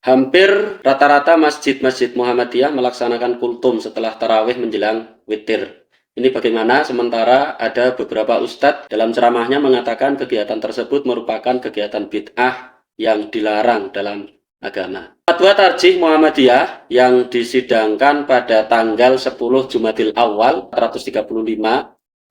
Hampir rata-rata masjid-masjid Muhammadiyah melaksanakan kultum setelah tarawih menjelang witir. Ini bagaimana sementara ada beberapa ustadz dalam ceramahnya mengatakan kegiatan tersebut merupakan kegiatan bid'ah yang dilarang dalam agama. Fatwa Tarjih Muhammadiyah yang disidangkan pada tanggal 10 Jumadil Awal 435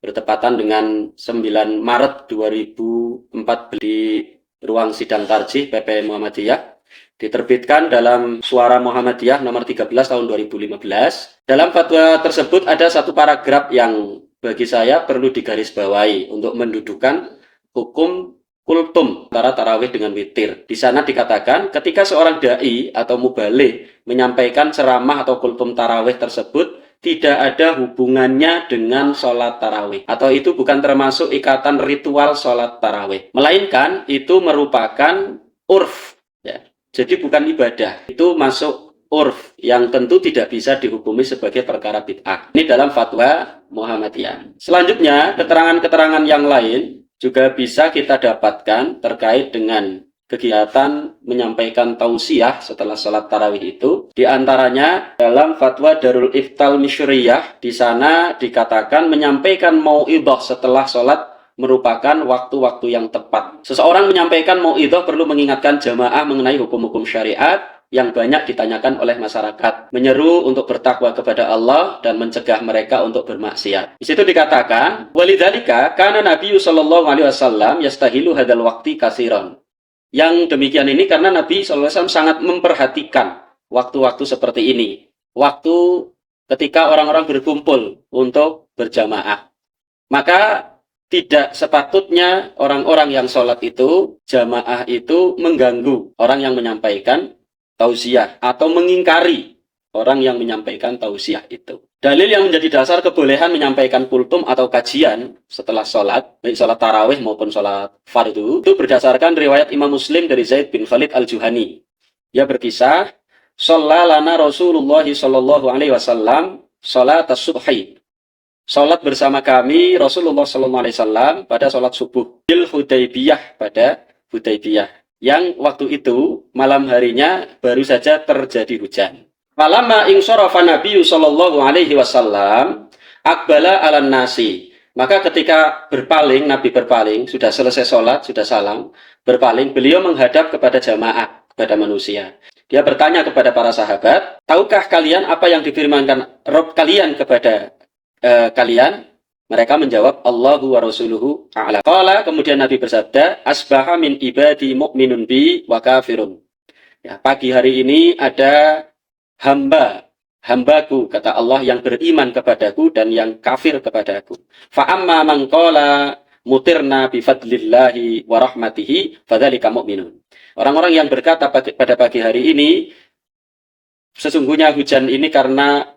bertepatan dengan 9 Maret 2004 di ruang sidang Tarjih PP Muhammadiyah, diterbitkan dalam Suara Muhammadiyah nomor 13 tahun 2015. Dalam fatwa tersebut ada satu paragraf yang bagi saya perlu digarisbawahi untuk mendudukan hukum kultum antara tarawih dengan witir. Di sana dikatakan ketika seorang dai atau mubaligh menyampaikan ceramah atau kultum tarawih tersebut tidak ada hubungannya dengan sholat tarawih, atau itu bukan termasuk ikatan ritual sholat tarawih, melainkan itu merupakan urf, ya. Jadi bukan ibadah, itu masuk urf yang tentu tidak bisa dihukumi sebagai perkara bid'ah. Ini dalam fatwa Muhammadiyah. Selanjutnya, keterangan-keterangan yang lain juga bisa kita dapatkan terkait dengan kegiatan menyampaikan tausiah setelah sholat tarawih itu. Di antaranya dalam fatwa Darul Iftal Misyriyah, di sana dikatakan menyampaikan mau'idhah setelah sholat merupakan waktu-waktu yang tepat. Seseorang menyampaikan mau'idhah perlu mengingatkan jamaah mengenai hukum-hukum syariat yang banyak ditanyakan oleh masyarakat, menyeru untuk bertakwa kepada Allah dan mencegah mereka untuk bermaksiat. Di situ dikatakan, walidzalika kana Nabi sallallahu alaihi wasallam yastahilu hadzal waqti katsiran. Yang demikian ini karena Nabi sallallahu alaihi wasallam sangat memperhatikan waktu-waktu seperti ini. Waktu ketika orang-orang berkumpul untuk berjamaah. Maka tidak sepatutnya orang-orang yang sholat itu, jamaah itu mengganggu orang yang menyampaikan tausiah atau mengingkari orang yang menyampaikan tausiah itu. Dalil yang menjadi dasar kebolehan menyampaikan kultum atau kajian setelah sholat, baik sholat tarawih maupun sholat fardu, itu berdasarkan riwayat Imam Muslim dari Zaid bin Khalid al-Juhani. Dia berkisah, "Shollalana Rasulullah sallallahu alaihi wasallam sholat as-subhi." Salat bersama kami Rasulullah SAW pada salat subuh bil Hudaybiyah, pada Hudaybiyah, yang waktu itu malam harinya baru saja terjadi hujan. Falamma insarafa Nabi sallallahu alaihi wasallam aqbala 'alan nasi. Maka ketika berpaling, Nabi berpaling, sudah selesai salat, sudah salam, berpaling, beliau menghadap kepada jamaah, kepada manusia. Dia bertanya kepada para sahabat, "Tahukah kalian apa yang difirmankan Rabb kalian kepada kalian?" Mereka menjawab, Allahu wa rasuluhu a'lam. Qala, kemudian Nabi bersabda, asbaha min ibadi mu'minun bi wa kafirun. Ya, pagi hari ini ada hambaku, kata Allah, yang beriman kepadaku dan yang kafir kepadaku. Fa amma man qala mutirna bi fadlillahi wa rahmatihi fadzalika mu'minun. Orang-orang yang berkata pada pagi hari ini, sesungguhnya hujan ini karena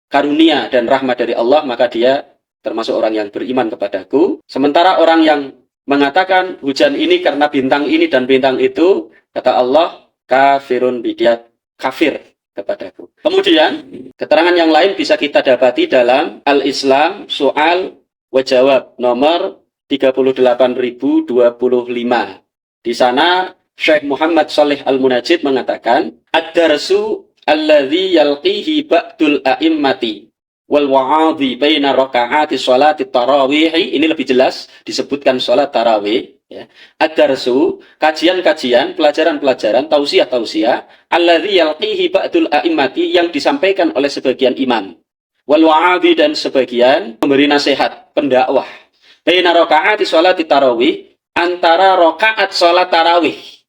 karunia dan rahmat dari Allah, maka dia termasuk orang yang beriman kepadaku. Sementara orang yang mengatakan hujan ini karena bintang ini dan bintang itu, kata Allah, kafirun bi, dia kafir kepadaku. Kemudian keterangan yang lain bisa kita dapati dalam Al-Islam Soal wa Jawab nomor 38.025. Di sana Syekh Muhammad Shalih Al-Munajjid mengatakan, ad-darsu alladzi yalqihi ba'dul a'immati wal wa'adhi baina raka'ati sholati tarawih. Ini lebih jelas disebutkan sholat tarawih, ya. Ad-darsu, kajian-kajian, pelajaran-pelajaran, tausiah-tausiah, alladzi yalqihi ba'dul a'immati, yang disampaikan oleh sebagian imam, wal wa'adhi, dan sebagian memberi nasihat, pendakwah, baina raka'ati sholati tarawih, antara rakaat sholat tarawih.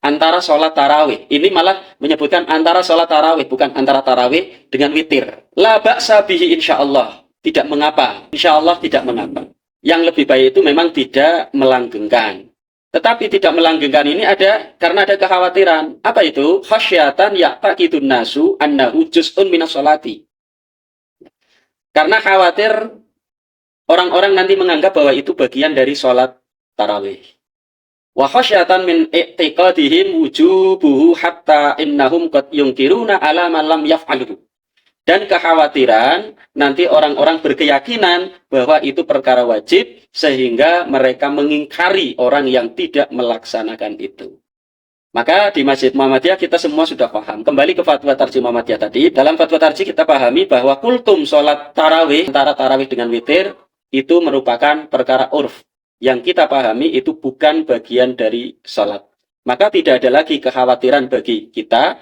Antara sholat tarawih, ini malah menyebutkan antara sholat tarawih, bukan antara tarawih dengan witir. La ba'sa bihi insyaallah, tidak mengapa, insyaallah tidak mengapa. Yang lebih baik itu memang tidak melanggengkan. Tetapi tidak melanggengkan ini ada karena ada kekhawatiran. Apa itu? Khasyatan ya'taqidun nasu annahu juz'un minas sholati. Karena khawatir orang-orang nanti menganggap bahwa itu bagian dari sholat tarawih. Wa khasyatan min i'tiqadihim wujubuhu hatta innahum qad yunkiruna ala man lam yaf'aluhu. Dan kekhawatiran nanti orang-orang berkeyakinan bahwa itu perkara wajib sehingga mereka mengingkari orang yang tidak melaksanakan itu. Maka di Masjid Muhammadiyah kita semua sudah paham. Kembali ke fatwa Tarji Muhammadiyah tadi. Dalam fatwa Tarji kita pahami bahwa kultum sholat tarawih, antara tarawih dengan witir, itu merupakan perkara urf. Yang kita pahami itu bukan bagian dari sholat. Maka tidak ada lagi kekhawatiran bagi kita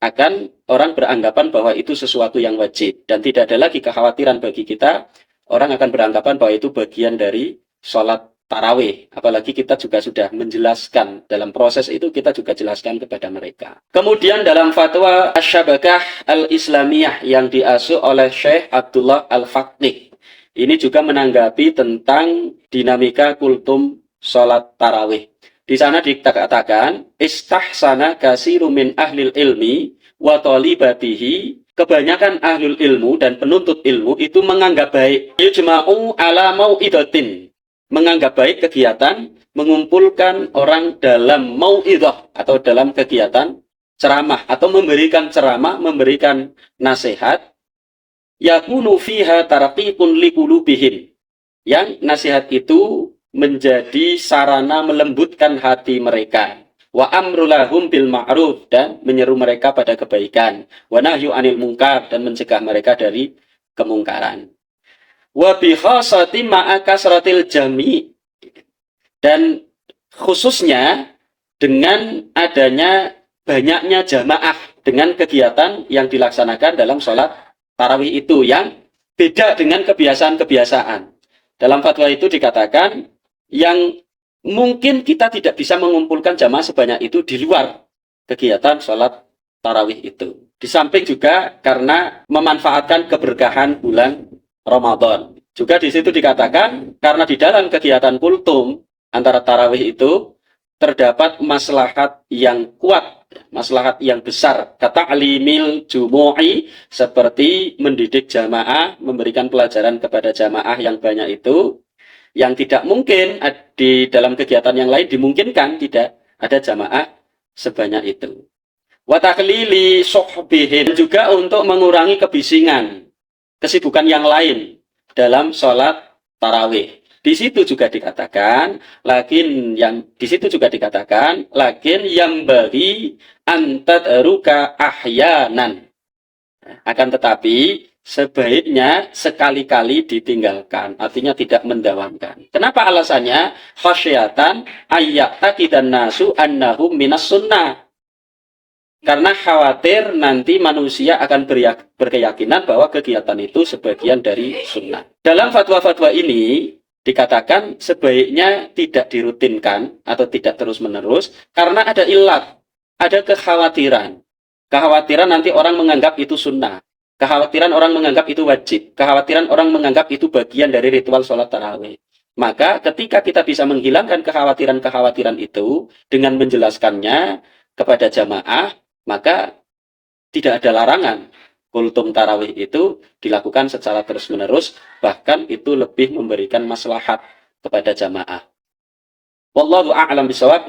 akan orang beranggapan bahwa itu sesuatu yang wajib. Dan tidak ada lagi kekhawatiran bagi kita, orang akan beranggapan bahwa itu bagian dari sholat tarawih, apalagi kita juga sudah menjelaskan dalam proses itu, kita juga jelaskan kepada mereka. Kemudian dalam fatwa Asy-Syabakah Al-Islamiyah yang diasuh oleh Syekh Abdullah Al-Faqih, ini juga menanggapi tentang dinamika kultum sholat tarawih. Di sana dikatakan istahsana kasiru min ahlil ilmi wa talibatihi, kebanyakan ahlul ilmu dan penuntut ilmu itu menganggap baik yujma'u ala mau'idatin, menganggap baik kegiatan mengumpulkan orang dalam mau'idhah atau dalam kegiatan ceramah atau memberikan ceramah, memberikan nasihat, yakunu fiha tarqiqun liqulubihim, yang nasihat itu menjadi sarana melembutkan hati mereka, wa amrulahum bil ma'ruf, dan menyeru mereka pada kebaikan, wa nahyu anil munkar, dan mencegah mereka dari kemungkaran. Wa bi khasati ma'a kasratil jami', dan khususnya dengan adanya banyaknya jamaah dengan kegiatan yang dilaksanakan dalam sholat tarawih itu yang beda dengan kebiasaan-kebiasaan. Dalam fatwa itu dikatakan yang mungkin kita tidak bisa mengumpulkan jamaah sebanyak itu di luar kegiatan sholat tarawih itu. Di samping juga karena memanfaatkan keberkahan bulan Ramadan. Juga di situ dikatakan karena di dalam kegiatan kultum antara tarawih itu terdapat maslahat yang kuat, maslahat yang besar, kata'limil jumu'i, seperti mendidik jamaah, memberikan pelajaran kepada jamaah yang banyak itu, yang tidak mungkin di dalam kegiatan yang lain dimungkinkan tidak ada jamaah sebanyak itu. Wa taqlili suhbihim, juga untuk mengurangi kebisingan, kesibukan yang lain dalam sholat tarawih. Di situ juga dikatakan, lakin yang bagi antadruka ahyanan. Akan tetapi sebaiknya sekali-kali ditinggalkan, artinya tidak mendawamkan. Kenapa alasannya? Khasyatan ayyataqidan nasu annahum minas sunnah. Karena khawatir nanti manusia akan berkeyakinan bahwa kegiatan itu sebagian dari sunnah. Dalam fatwa-fatwa ini dikatakan sebaiknya tidak dirutinkan atau tidak terus-menerus karena ada ilat, ada kekhawatiran. Kekhawatiran nanti orang menganggap itu sunnah. Kekhawatiran orang menganggap itu wajib. Kekhawatiran orang menganggap itu bagian dari ritual sholat tarawih. Maka ketika kita bisa menghilangkan kekhawatiran-kekhawatiran itu dengan menjelaskannya kepada jamaah, maka tidak ada larangan kultum tarawih itu dilakukan secara terus-menerus, bahkan itu lebih memberikan maslahat kepada jamaah. Wallahu a'lam bishawab.